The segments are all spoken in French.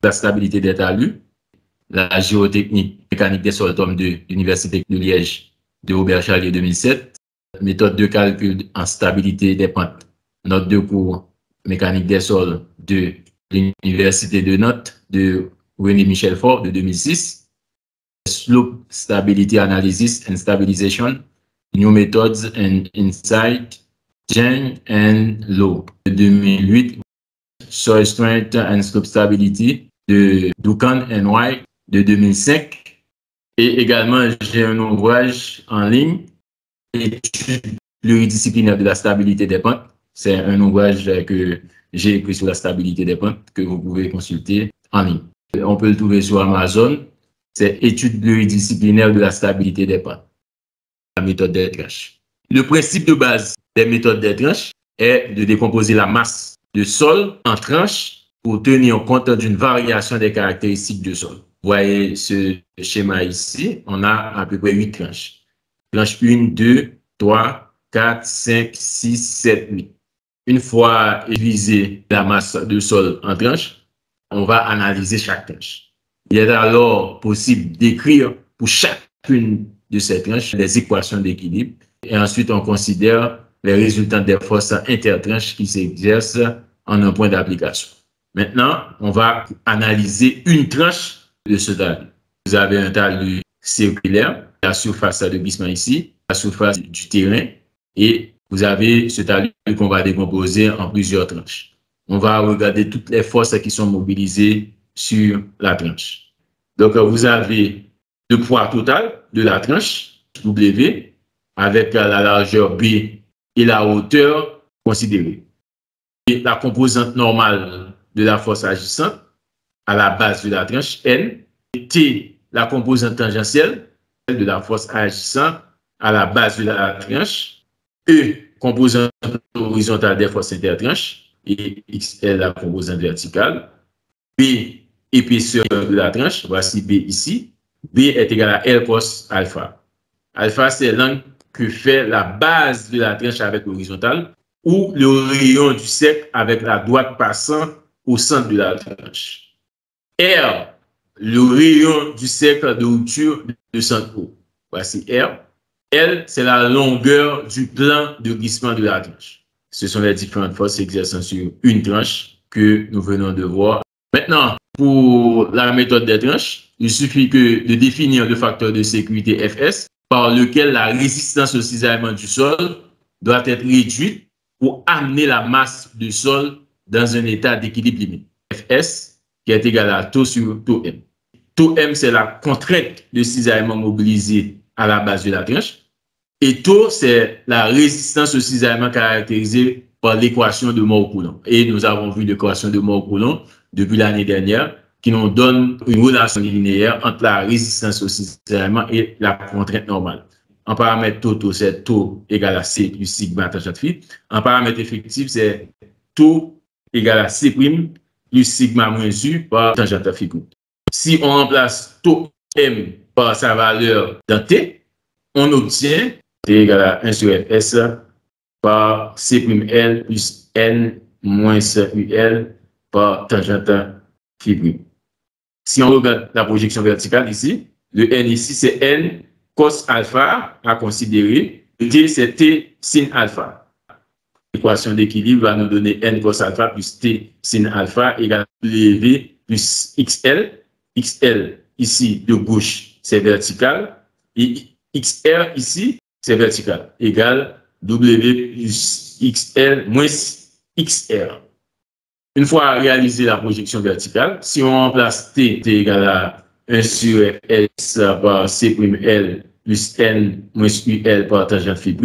la stabilité des talus, la géotechnique mécanique des sols, tome 2, l'Université de Liège de Robert Charlier 2007, méthode de calcul en stabilité des pentes, note de cours mécanique des sols de l'Université de Nantes de René Michel Faure de 2006, slope stability analysis and stabilization, new methods and insight, Jeng and Low de 2008, soil strength and slope stability de Duncan and White de 2005. Et également, j'ai un ouvrage en ligne, études pluridisciplinaires de la stabilité des pentes. C'est un ouvrage que j'ai écrit sur la stabilité des pentes que vous pouvez consulter en ligne. On peut le trouver sur Amazon. C'est études pluridisciplinaires de la stabilité des pentes. La méthode des tranches. Le principe de base des méthodes des tranches est de décomposer la masse de sol en tranches pour tenir compte d'une variation des caractéristiques du sol. Vous voyez ce schéma ici, on a à peu près 8 tranches. Tranche 1, 2, 3, 4, 5, 6, 7, 8. Une fois divisé la masse de sol en tranches, on va analyser chaque tranche. Il est alors possible d'écrire pour chacune de ces tranches les équations d'équilibre et ensuite on considère les résultats des forces intertranches qui s'exercent en un point d'application. Maintenant, on va analyser une tranche de ce talus. Vous avez un talus circulaire, la surface de glissement ici, la surface du terrain, et vous avez ce talus qu'on va décomposer en plusieurs tranches. On va regarder toutes les forces qui sont mobilisées sur la tranche. Donc, vous avez le poids total de la tranche, W, avec la largeur B et la hauteur considérée. Et la composante normale de la force agissante à la base de la tranche, N, et T, la composante tangentielle de la force agissante à la base de la tranche, E, composante horizontale des forces intertranches, et XL, la composante verticale, B, épaisseur de la tranche, voici B ici, B est égal à L cos alpha. Alpha, c'est l'angle que fait la base de la tranche avec l'horizontale, ou le rayon du cercle avec la droite passant au centre de la tranche. R, le rayon du cercle de rupture de centre O. Voici R. L, c'est la longueur du plan de glissement de la tranche. Ce sont les différentes forces exerçant sur une tranche que nous venons de voir. Maintenant, pour la méthode des tranches, il suffit que de définir le facteur de sécurité Fs par lequel la résistance au cisaillement du sol doit être réduite pour amener la masse du sol dans un état d'équilibre limite. Fs qui est égal à tau sur tau M. Tau M, c'est la contrainte de cisaillement mobilisé à la base de la tranche. Et tau, c'est la résistance au cisaillement caractérisée par l'équation de Moore-Coulomb. Et nous avons vu l'équation de Moore-Coulomb depuis l'année dernière qui nous donne une relation linéaire entre la résistance au cisaillement et la contrainte normale. En paramètre tau, c'est tau égal à C plus sigma tangente phi. En paramètre effectif, c'est tau égal à C' plus sigma moins U par tangente phi. Si on remplace tau M par sa valeur dans T, on obtient T égale à 1 sur Fs par C'L plus N moins UL par tangente phi'. Si on regarde la projection verticale ici, le N ici, c'est N cos alpha à considérer. Le T, c'est T sin alpha. L'équation d'équilibre va nous donner N cos alpha plus T sin alpha égale W plus XL. XL ici, de gauche, c'est vertical. Et XR ici, c'est vertical. Égale W plus XL moins XR. Une fois réalisé la projection verticale, si on remplace T, T égale à 1 sur Fs par C'L plus N moins UL par tangente phi',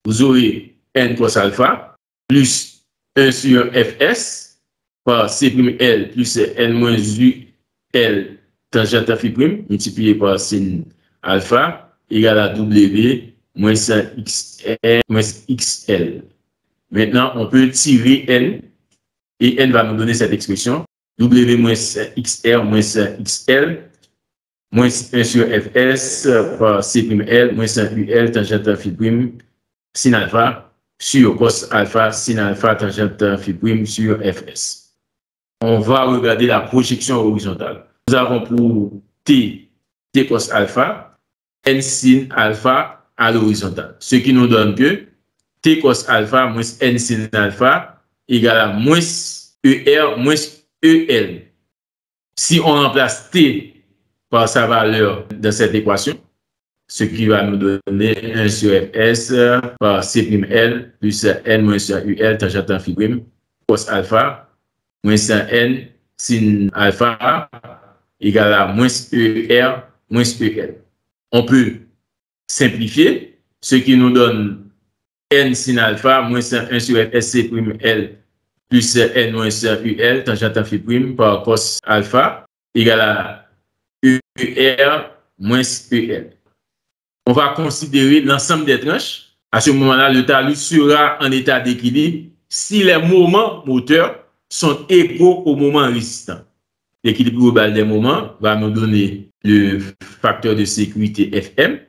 vous aurez N cos alpha plus 1 sur Fs par C'L plus N moins UL tangente phi' multiplié par sin alpha égale à W moins XR moins XL. Maintenant, on peut tirer N et N va nous donner cette expression W moins XR moins XL moins 1 sur Fs par C'L moins UL tangente phi' sin alpha sur cos alpha sin alpha tangente phi' sur Fs. on va regarder la projection horizontale. Nous avons pour T cos alpha, N sin alpha à l'horizontale. Ce qui nous donne que T cos alpha moins N sin alpha égale à moins ER moins EL. Si on remplace T par sa valeur dans cette équation, ce qui va nous donner 1 sur Fs par C'L plus N moins UL tangente phi prime cos alpha moins N sin alpha égale à moins ER moins EL. On peut simplifier, ce qui nous donne N sin alpha moins 1 sur Fs L plus N moins UL tangente phi prime par cos alpha égale à ER moins EL. On va considérer l'ensemble des tranches. À ce moment-là, le talus sera en état d'équilibre si les moments moteurs sont égaux au moment résistant. L'équilibre global des moments va nous donner le facteur de sécurité Fm.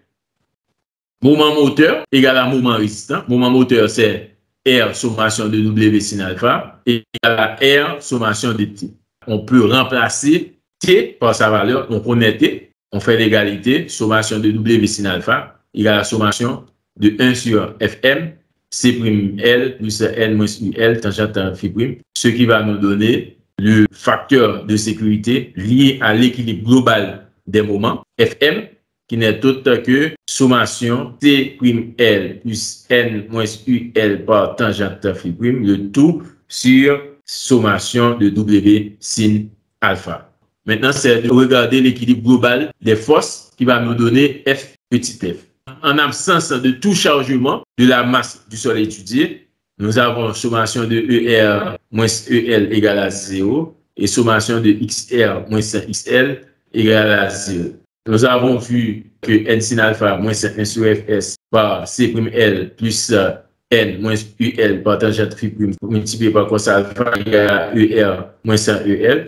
Moment moteur égale à moment résistant. Moment moteur, c'est R sommation de W sin alpha égale à R sommation de T. On peut remplacer T par sa valeur. Donc, on est T. On fait l'égalité, sommation de W sin alpha égale à la sommation de 1 sur Fm, C'L plus N moins UL tangente phi prime, ce qui va nous donner le facteur de sécurité lié à l'équilibre global des moments, Fm, qui n'est autre que sommation C'L plus N moins UL par tangente phi prime, le tout sur sommation de W sin alpha. Maintenant, c'est de regarder l'équilibre global des forces qui va nous donner F petit f. En absence de tout chargement de la masse du sol étudié, nous avons sommation de ER moins EL égale à 0 et sommation de XR moins XL égale à 0. Nous avons vu que N sin alpha moins 1 sur Fs par C'L plus N moins UL par tangente phi prime multiplié par cos alpha égale à ER moins EL.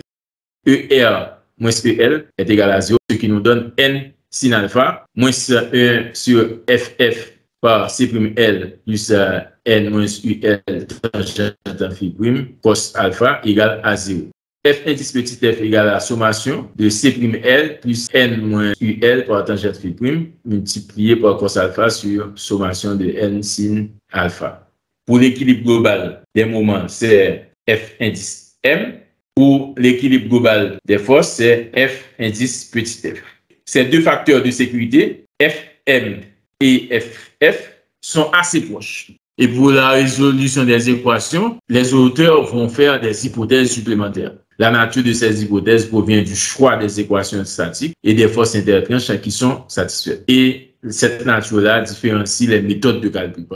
ER moins EL est égal à 0, ce qui nous donne N sin alpha moins 1 sur FF par C'L plus N moins UL tangente phi prime cos alpha égale à 0. F indice petit f égale à la sommation de C'L plus N moins UL par tangente phi prime multiplié par cos alpha sur sommation de N sin alpha. Pour l'équilibre global des moments, c'est F indice M. Pour l'équilibre global des forces, c'est F indice petit f. Ces deux facteurs de sécurité, Fm et Ff, sont assez proches. Et pour la résolution des équations, les auteurs vont faire des hypothèses supplémentaires. La nature de ces hypothèses provient du choix des équations statiques et des forces intertranches qui sont satisfaites. Et cette nature-là différencie les méthodes de calcul.